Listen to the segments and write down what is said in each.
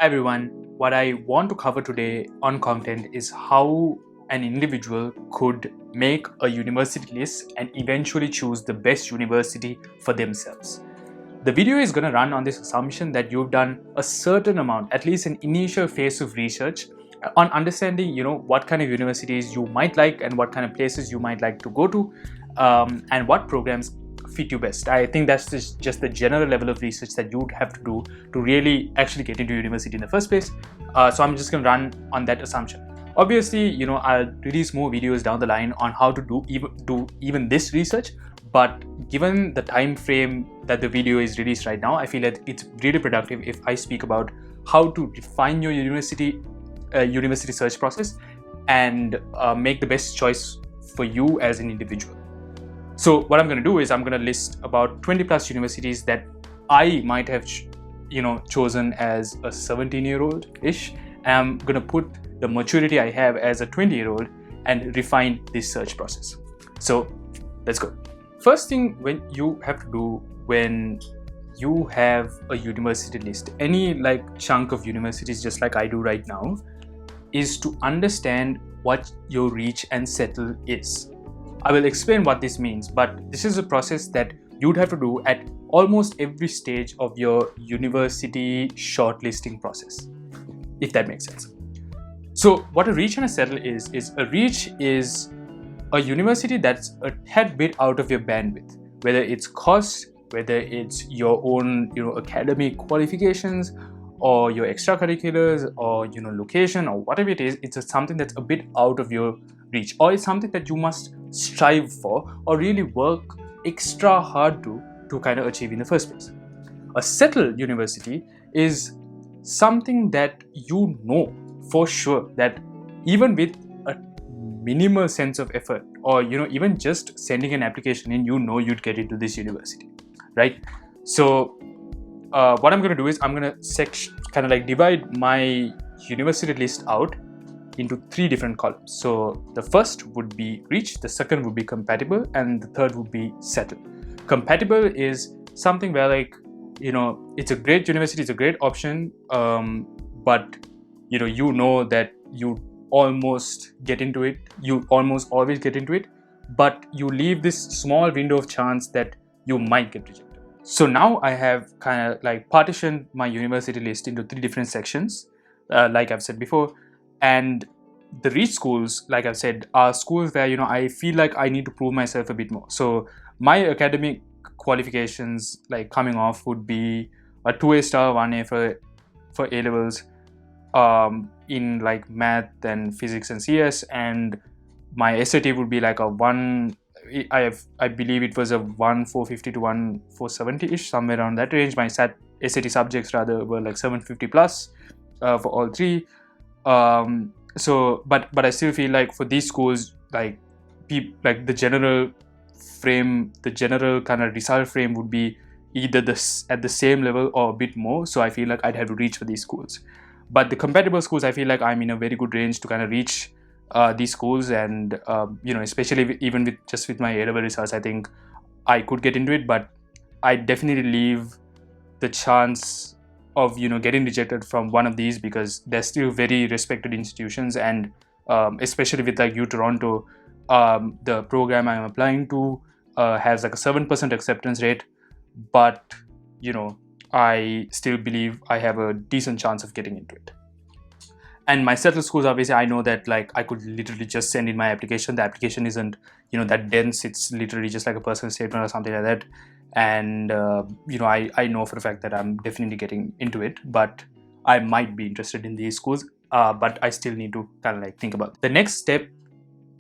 Hi everyone, what I want to cover today on content is how an individual could make a university list and eventually choose the best university for themselves. The video is going to run on this assumption that you've done a certain amount, at least an initial phase of research on understanding, what kind of universities you might like and what kind of places you might like to go to, and what programs fit you best. I think that's just the general level of research that you'd have to do to really actually get into university in the first place. So I'm just going to run on that assumption. Obviously, I'll release more videos down the line on how to do even this research. But given the time frame that the video is released right now, I feel that it's really productive if I speak about how to define your university search process and make the best choice for you as an individual. So what I'm going to do is I'm going to list about 20 plus universities that I might have chosen as a 17-year-old ish, and I'm going to put the maturity I have as a 20-year-old and refine this search process. So let's go. First thing when you have to do when you have a university list, any chunk of universities just like I do right now, is to understand what your reach and settle is. I will explain what this means, but this is a process that you'd have to do at almost every stage of your university shortlisting process, if that makes sense. So what a reach and a settle is a reach is a university that's a tad bit out of your bandwidth, whether it's cost, whether it's your own academic qualifications or your extracurriculars or location or whatever it is. It's something that's a bit out of your reach, or it's something that you must strive for or really work extra hard to kind of achieve in the first place. A settled university is something that you know for sure that even with a minimal sense of effort, or even just sending an application in, you'd get into this university, right? So what I'm going to do is I'm going to divide my university list out into 3 different columns. So the first would be reach, the second would be compatible, and the third would be settled. Compatible is something where it's a great university, it's a great option, but that you almost get into it, you almost always get into it, but you leave this small window of chance that you might get rejected. So now I have kind of partitioned my university list into 3 different sections, like I've said before. And the reach schools, like I've said, are schools where I feel like I need to prove myself a bit more. So my academic qualifications coming off would be a 2A star, 1A for A levels, in math and physics and CS, and my SAT would be a 1. I believe it was a 1,450 to 1,470-ish, somewhere around that range. My SAT subjects rather were 750 plus for all 3. So but I still feel for these schools, the general kind of result frame would be either at the same level or a bit more. So I feel like I'd have to reach for these schools. But the compatible schools, I feel like I'm in a very good range to kind of reach these schools, and especially even with my A-level results, I think I could get into it. But I definitely leave the chance of getting rejected from one of these, because they're still very respected institutions, and especially with U Toronto, the program I'm applying to has a 7% acceptance rate, but I still believe I have a decent chance of getting into it. And my settled schools, obviously, I know that I could literally just send in my application. The application isn't that dense. It's literally just like a personal statement or something like that. And I know for a fact that I'm definitely getting into it, but I might be interested in these schools, but I still need to kind of think about it. The next step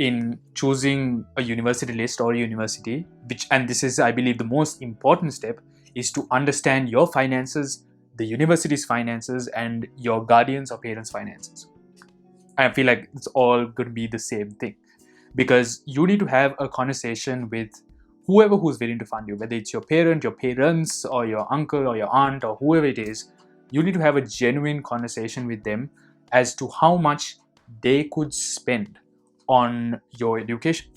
in choosing a university list or a university, and this is, I believe, the most important step, is to understand your finances, the university's finances, and your guardians or parents' finances. I feel like it's all going to be the same thing, because you need to have a conversation with whoever who's willing to fund you, whether it's your parent, your parents, or your uncle or your aunt, or whoever it is. You need to have a genuine conversation with them as to how much they could spend on your education.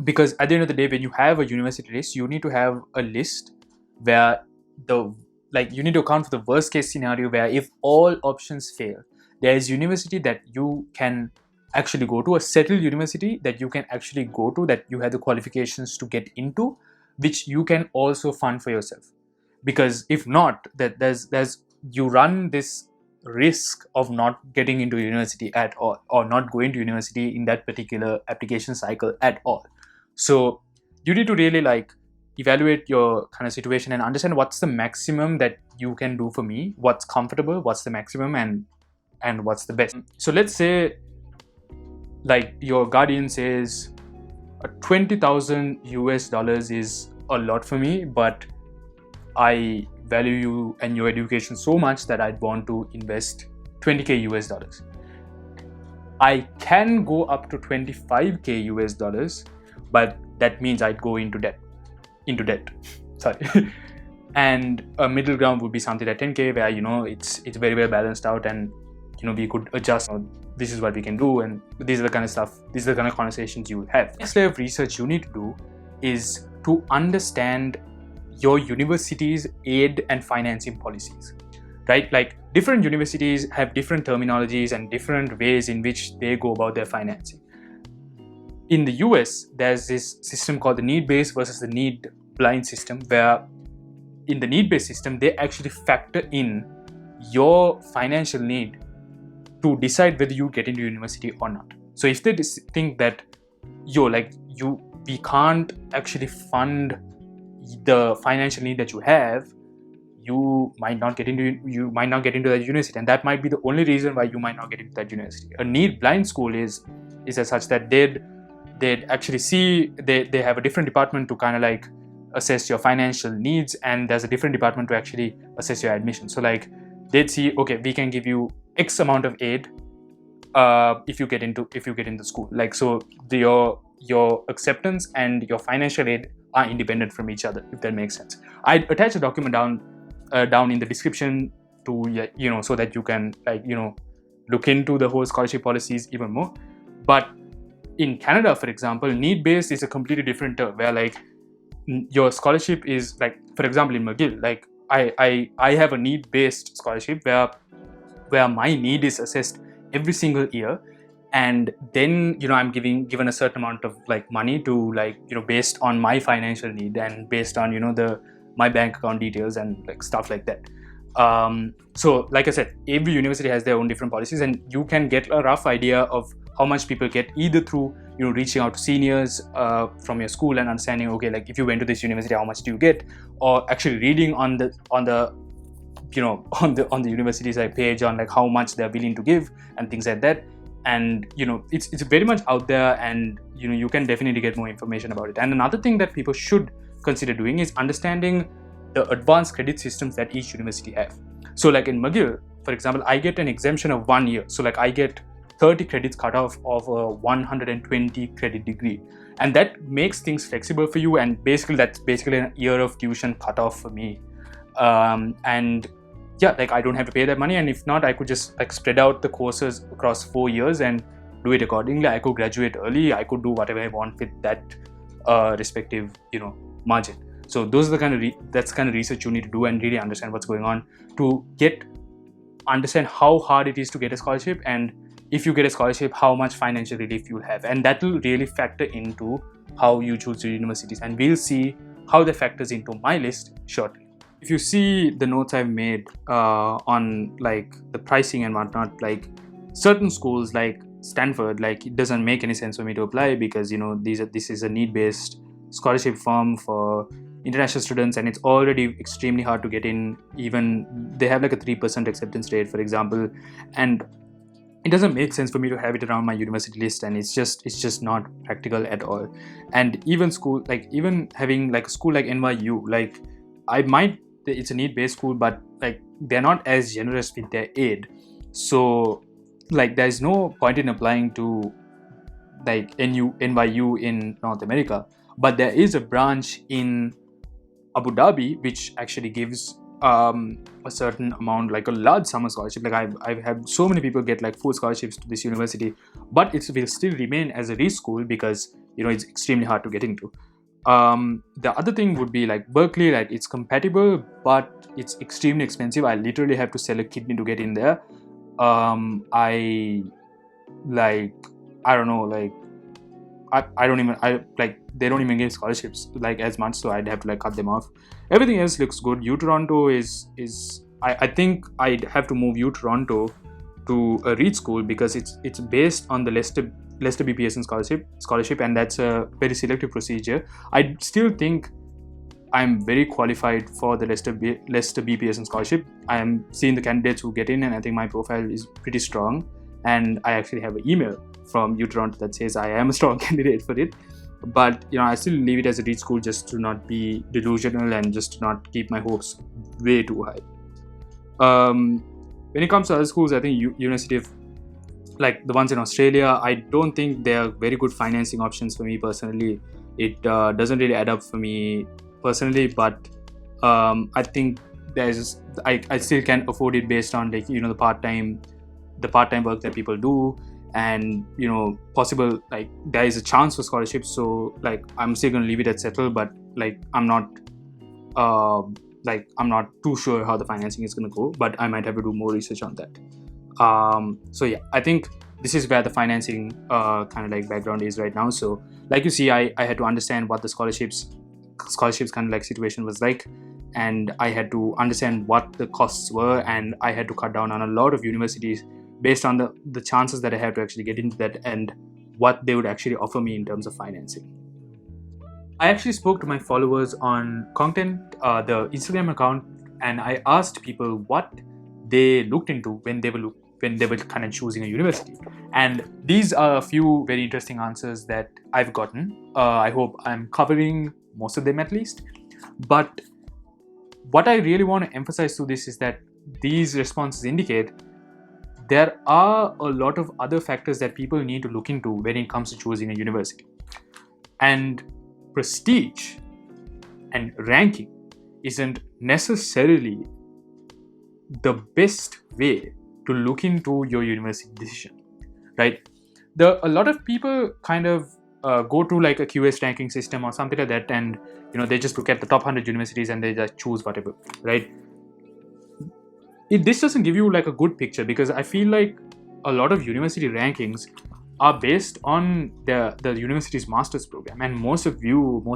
Because at the end of the day, when you have a university list, you need to have a list where the like you need to account for the worst case scenario where if all options fail, there is university that you can actually go to, a settled university that you can actually go to, that you have the qualifications to get into, which you can also fund for yourself. Because if not, that there's you run this risk of not getting into university at all, or not going to university in that particular application cycle at all. So you need to really like evaluate your kind of situation and understand what's the maximum that you can do for me, what's comfortable, what's the maximum, and what's the best. So let's say like your guardian says 20,000 US dollars is a lot for me, but I value you and your education so much that I'd want to invest 20k US dollars. I can go up to 25k US dollars, but that means I'd go into debt. Sorry. And a middle ground would be something like 10k, where it's very well balanced out, and we could adjust. This is what we can do, and these are the kind of stuff. These are the kind of conversations you would have. Next layer of research you need to do is to understand your university's aid and financing policies, right? Like different universities have different terminologies and different ways in which they go about their financing. In the US, there's this system called the need-based versus the need-blind system, where in the need-based system, they actually factor in your financial need to decide whether you get into university or not. So if they think that we can't actually fund the financial need that you have, you might not get into that university, and that might be the only reason why you might not get into that university. A need-blind school is as such that they'd actually see they have a different department to kind of like assess your financial needs, and there's a different department to actually assess your admission. So like they'd see, okay, we can give you X amount of aid if you get into school. Like, so your acceptance and your financial aid are independent from each other, if that makes sense. I'd attach a document down in the description to so that you can look into the whole scholarship policies even more. But in Canada, for example, need-based is a completely different term, where like your scholarship is like, for example, in McGill, like I have a need-based scholarship where my need is assessed every single year, and then I'm given a certain amount of like money to based on my financial need and based on my bank account details and like stuff like that. So like I said, every university has their own different policies, and you can get a rough idea of how much people get either through reaching out to seniors from your school and understanding, okay, like if you went to this university, how much do you get, or actually reading on the university's like page on like how much they're willing to give and things like that. And it's very much out there, and you can definitely get more information about it. And another thing that people should consider doing is understanding the advanced credit systems that each university have. So like in McGill, for example, I get an exemption of 1 year, so like I get 30 credits cut off of a 120 credit degree, and that makes things flexible for you, and that's basically a year of tuition cut off for me. And yeah, like I don't have to pay that money, and if not, I could just like spread out the courses across 4 years and do it accordingly. I could graduate early, I could do whatever I want with that respective margin. So those are the kind of research you need to do and really understand what's going on to understand how hard it is to get a scholarship, and if you get a scholarship, how much financial relief you'll have, and that will really factor into how you choose your universities, and we'll see how that factors into my list shortly. If you see the notes I've made on like the pricing and whatnot, like certain schools like Stanford, like it doesn't make any sense for me to apply because this is a need-based scholarship firm for international students, and it's already extremely hard to get in. Even they have like a 3% acceptance rate, for example, and it doesn't make sense for me to have it around my university list, and it's just not practical at all. And even having like a school like NYU, like it's a need-based school, but like they're not as generous with their aid, so like there's no point in applying to like NYU in North America. But there is a branch in Abu Dhabi which actually gives a certain amount, like a large summer scholarship. Like I've had so many people get like full scholarships to this university, but it will still remain as a re-school because it's extremely hard to get into. The other thing would be like Berkeley, like it's compatible, but it's extremely expensive. I literally have to sell a kidney to get in there. I like, I don't know, like I don't even, I like, they don't even give scholarships like as much, so I'd have to like cut them off. Everything else looks good. U Toronto is I think I'd have to move U Toronto to a Reed school because it's based on the Leicester BPSN scholarship, and that's a very selective procedure. I still think I'm very qualified for the Leicester BPSN scholarship. I am seeing the candidates who get in, and I think my profile is pretty strong. And I actually have an email from U Toronto that says I am a strong candidate for it. But I still leave it as a Reed school just to not be delusional and just to not keep my hopes way too high. When it comes to other schools, I think University of, like the ones in Australia, I don't think they are very good financing options for me personally. It doesn't really add up for me personally, but I think I still can afford it based on like the part-time work that people do, and possible like there is a chance for scholarships. So like I'm still gonna leave it at settle, but like I'm not too sure how the financing is gonna go, but I might have to do more research on that. So yeah, I think this is where the financing kind of like background is right now. So like you see, I had to understand what the scholarships kind of like situation was like, and I had to understand what the costs were, and I had to cut down on a lot of universities based on the chances that I have to actually get into that and what they would actually offer me in terms of financing. I actually spoke to my followers on content, the Instagram account, and I asked people what they looked into when they were kind of choosing a university. And these are a few very interesting answers that I've gotten. I hope I'm covering most of them at least. But what I really want to emphasize through this is that these responses indicate there are a lot of other factors that people need to look into when it comes to choosing a university. And prestige and ranking isn't necessarily the best way to look into your university decision, right? A lot of people kind of go to like a QS ranking system or something like that, and they just look at the top 100 universities and they just choose whatever, right? This doesn't give you like a good picture, because I feel like a lot of university rankings are based on the university's master's program, and most of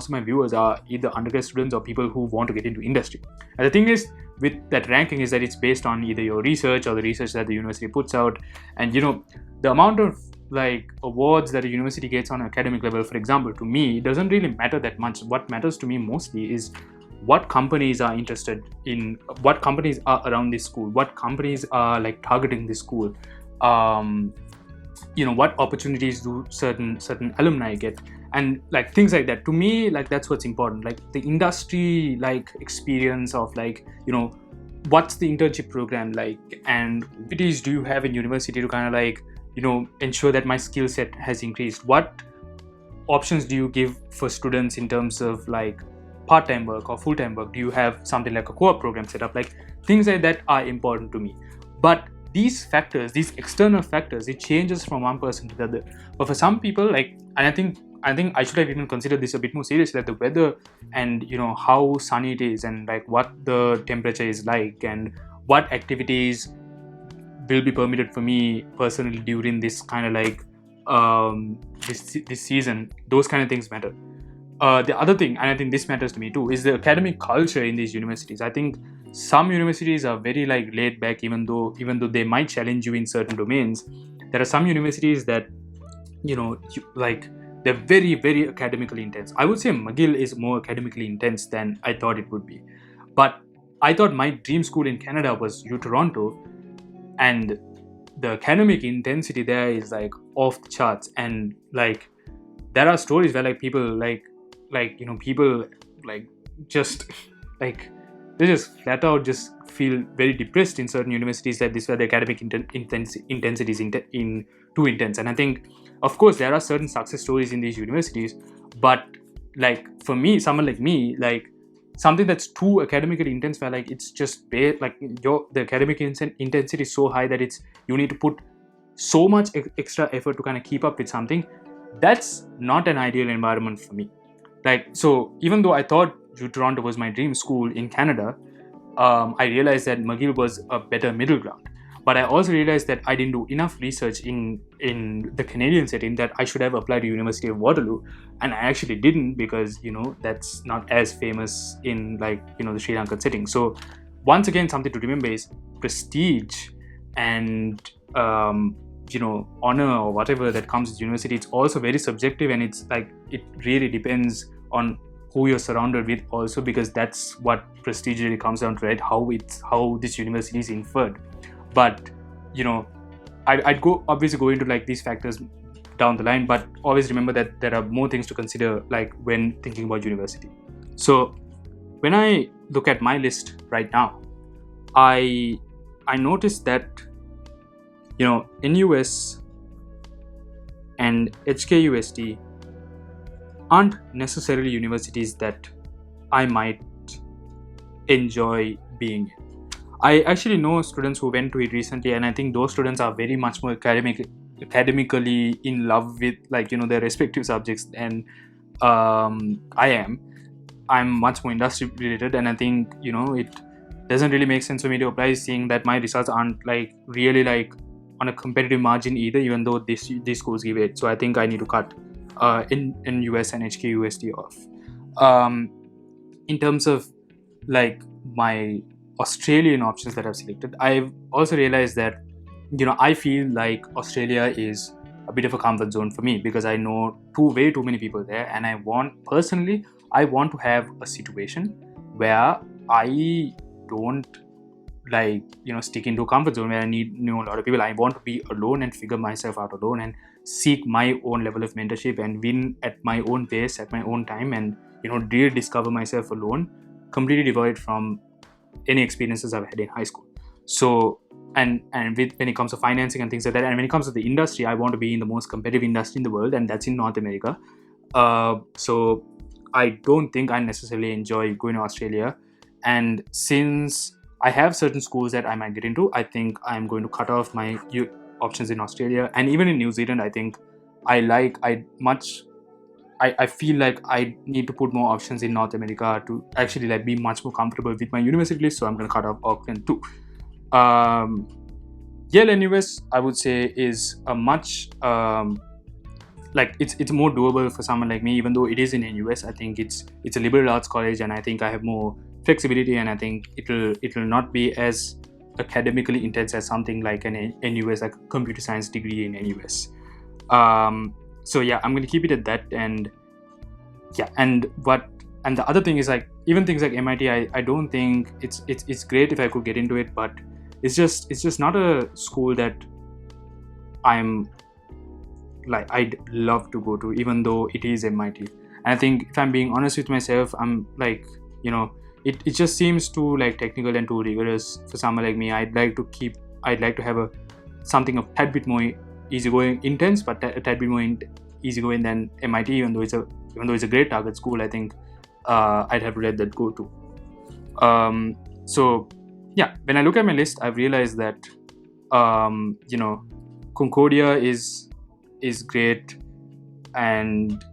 my viewers are either undergrad students or people who want to get into industry. And the thing is with that ranking is that it's based on either your research or the research that the university puts out, and the amount of like awards that a university gets on an academic level, for example, to me doesn't really matter that much. What matters to me mostly is what companies are interested in, what companies are around this school, what companies are like targeting this school, what opportunities do certain alumni get, and like things like that. To me, like that's what's important, like the industry like experience of like what's the internship program like, and activities do you have in university to kind of like ensure that my skill set has increased. What options do you give for students in terms of like part-time work or full-time work? Do you have something like a co-op program set up? Like things like that are important to me. But these factors, these external factors, it changes from one person to the other. But for some people, like, and I think I should have even considered this a bit more seriously, that the weather and how sunny it is, and like what the temperature is like, and what activities will be permitted for me personally during this kind of like this season. Those kind of things matter. The other thing, and I think this matters to me too, is the academic culture in these universities. I think some universities are very like laid back, even though they might challenge you in certain domains. There are some universities that like they're very, very academically intense. I would say McGill is more academically intense than I thought it would be. But I thought my dream school in Canada was U Toronto, and the academic intensity there is like off the charts. And like there are stories where like people people like just like they just flat out just feel very depressed in certain universities, that this where the academic intensity is too intense. And I think, of course, there are certain success stories in these universities, but like for me, someone like me, like something that's too academically intense, where like it's just like the academic intensity is so high that you need to put so much extra effort to kind of keep up with something. That's not an ideal environment for me. Like, so even though I thought Toronto was my dream school in Canada, I realized that McGill was a better middle ground. But I also realized that I didn't do enough research in the Canadian setting, that I should have applied to University of Waterloo, and I actually didn't, because that's not as famous in, like, the Sri Lankan setting. So once again, something to remember is prestige and honor or whatever that comes with university. It's also very subjective, and it's like it really depends on who you're surrounded with also, because that's what prestige really comes down to, right? How this university is inferred. But I'd obviously go into like these factors down the line, but always remember that there are more things to consider, like when thinking about university. So when I look at my list right now, I noticed that NUS and HKUST aren't necessarily universities that I might enjoy being in. I actually know students who went to it recently, and I think those students are very much more academically in love with, like, their respective subjects than I am. I'm much more industry related, and I think it doesn't really make sense for me to apply, seeing that my results aren't like really like on a competitive margin either, even though these schools give it. So I think I need to cut in US and HKUST off. In terms of like my Australian options that I've selected, I've also realized that I feel like Australia is a bit of a comfort zone for me, because I know way too many people there, and I want to have a situation where I don't like stick into a comfort zone where I need a lot of people. I want to be alone and figure myself out alone, and seek my own level of mentorship, and win at my own pace at my own time, and really discover myself alone, completely devoid from any experiences I've had in high school. So and when it comes to financing and things like that, and when it comes to the industry, I want to be in the most competitive industry in the world, and that's in North America. So I don't think I necessarily enjoy going to Australia, and since I have certain schools that I might get into, I think I'm going to cut off my options in Australia, and even in New Zealand. I think I feel like I need to put more options in North America to actually like be much more comfortable with my university list. So I'm going to cut off Auckland too. Yale and US, I would say, is a much like it's more doable for someone like me, even though it is in NUS. I think it's a liberal arts college, and I think I have more flexibility, and I think it'll not be as academically intense as something like an NUS, like a computer science degree in NUS. So yeah, I'm going to keep it at that. And yeah, and the other thing is, like, even things like MIT, I don't think it's great if I could get into it, but it's just not a school that I'm like I'd love to go to, even though it is MIT. And I think, if I'm being honest with myself, I'm like, it just seems too like technical and too rigorous for someone like me. I'd like to have something a tad bit more easygoing, intense, but a tad bit more easygoing than MIT. Even though it's a great target school, I think I'd have to let that go too. So yeah, when I look at my list, I've realized that Concordia is great, and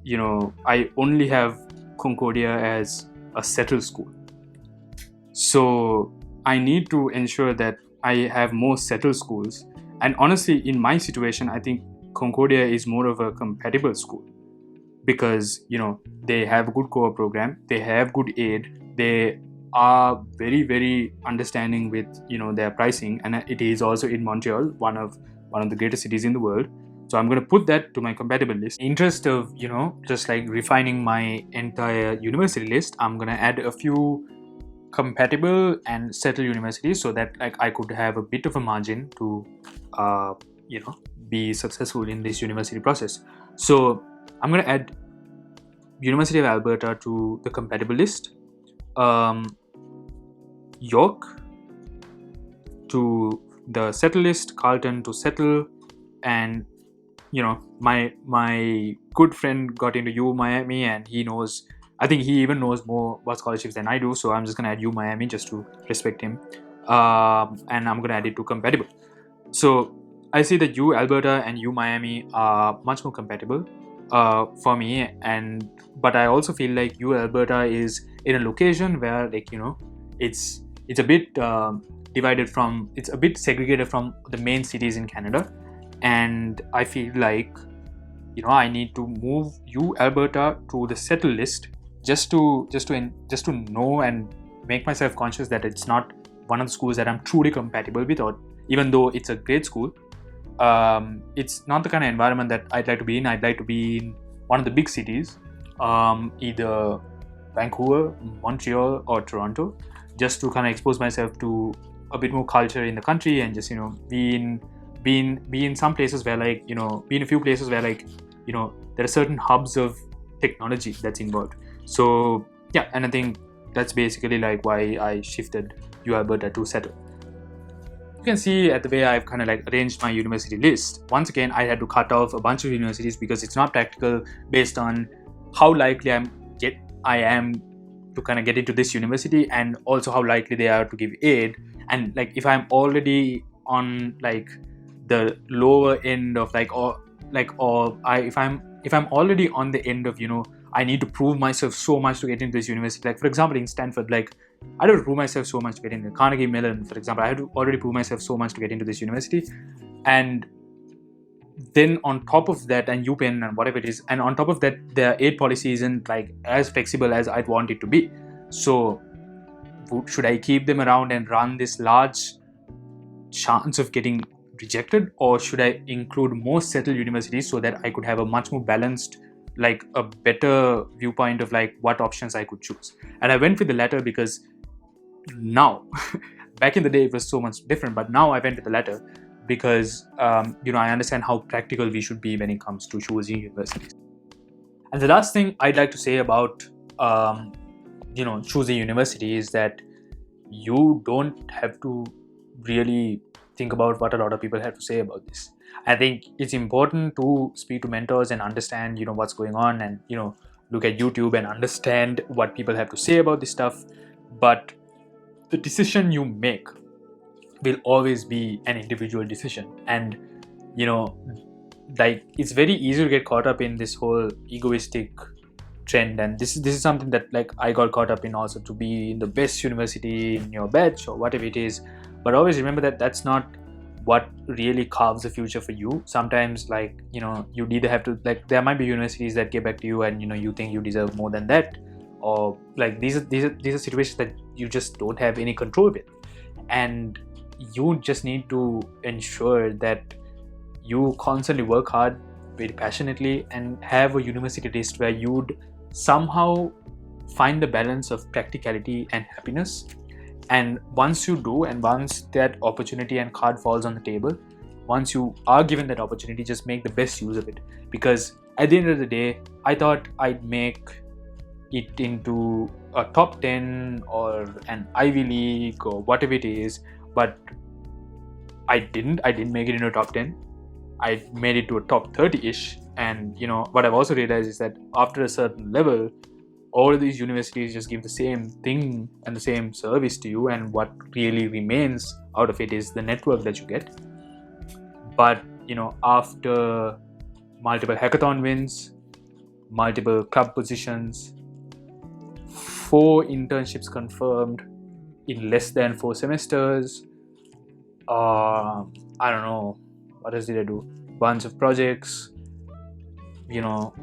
I only have Concordia as a settled school. So I need to ensure that I have more settled schools. And honestly, in my situation, I think Concordia is more of a compatible school, because they have a good core program, they have good aid, they are very, very understanding with their pricing, and it is also in Montreal, one of the greatest cities in the world. So I'm going to put that to my compatible list. In interest of just like refining my entire university list, I'm going to add a few compatible and settled universities, so that like I could have a bit of a margin to be successful in this university process. So I'm going to add University of Alberta to the compatible list, York to the settle list, Carleton to settle, and my good friend got into U Miami, and I think he even knows more about scholarships than I do, so I'm just gonna add U Miami just to respect him, and I'm gonna add it to compatible. So I see that U Alberta and U Miami are much more compatible for me, and but I also feel like U Alberta is in a location where, like, it's a bit divided from, it's a bit segregated from the main cities in Canada, and I feel like, I need to move U Alberta to the settle list, just to know and make myself conscious that it's not one of the schools that I'm truly compatible with, or even though it's a great school, it's not the kind of environment that I'd like to be in. I'd like to be in one of the big cities, either Vancouver, Montreal, or Toronto, just to kind of expose myself to a bit more culture in the country, and just be in some places where, like, be in a few places where, like, there are certain hubs of technology that's involved. So yeah, and I think that's basically like why I shifted U Alberta to settle. You can see at the way I've kind of like arranged my university list. Once again, I had to cut off a bunch of universities because it's not practical based on how likely I am to kind of get into this university, and also how likely they are to give aid. And like, if I'm already on like the lower end of like, if I'm already on the end of, I need to prove myself so much to get into this university. Like, for example, in Stanford, like, I don't prove myself so much to get into Carnegie Mellon, for example. I have to already prove myself so much to get into this university. And then on top of that, and UPenn and whatever it is, and on top of that, their aid policy isn't like as flexible as I'd want it to be. So should I keep them around and run this large chance of getting rejected, or should I include more settled universities so that I could have a much more balanced, like a better viewpoint of like what options I could choose? And I went with the latter because now back in the day it was so much different, but now I went with the latter because I understand how practical we should be when it comes to choosing universities. And the last thing I'd like to say about choosing university is that you don't have to really think about what a lot of people have to say about this. I think it's important to speak to mentors and understand what's going on, and look at YouTube and understand what people have to say about this stuff. But the decision you make will always be an individual decision. And like, it's very easy to get caught up in this whole egoistic trend, and this is something that like I got caught up in also, to be in the best university in your batch or whatever it is. But always remember that that's not what really carves the future for you. Sometimes, like, you either have to, like, there might be universities that get back to you and you think you deserve more than that, or like these are situations that you just don't have any control with, and you just need to ensure that you constantly work hard, very passionately, and have a university list where you'd somehow find the balance of practicality and happiness. And once you do, and once that opportunity and card falls on the table, once you are given that opportunity, just make the best use of it. Because at the end of the day, I thought I'd make it into a top 10 or an Ivy League or whatever it is, but I didn't make it into a top 10. I made it to a top 30-ish. And what I've also realized is that after a certain level, all of these universities just give the same thing and the same service to you, and what really remains out of it is the network that you get. But after multiple hackathon wins, multiple club positions, 4 internships confirmed in less than 4 semesters, I don't know, what else did I do? Bunch of projects,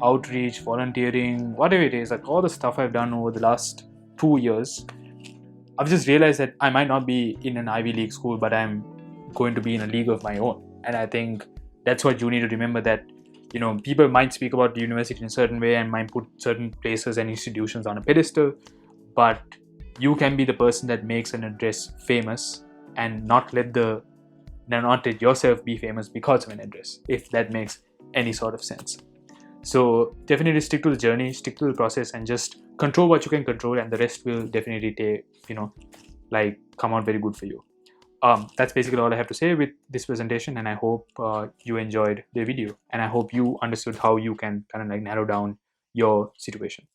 outreach, volunteering, whatever it is, like all the stuff I've done over the last 2 years, I've just realized that I might not be in an Ivy League school, but I'm going to be in a league of my own. And I think that's what you need to remember, that people might speak about the university in a certain way and might put certain places and institutions on a pedestal, but you can be the person that makes an address famous, and not let yourself be famous because of an address, if that makes any sort of sense. So definitely stick to the journey, stick to the process, and just control what you can control, and the rest will definitely come out very good for you. That's basically all I have to say with this presentation, and I hope you enjoyed the video, and I hope you understood how you can kind of like narrow down your situation.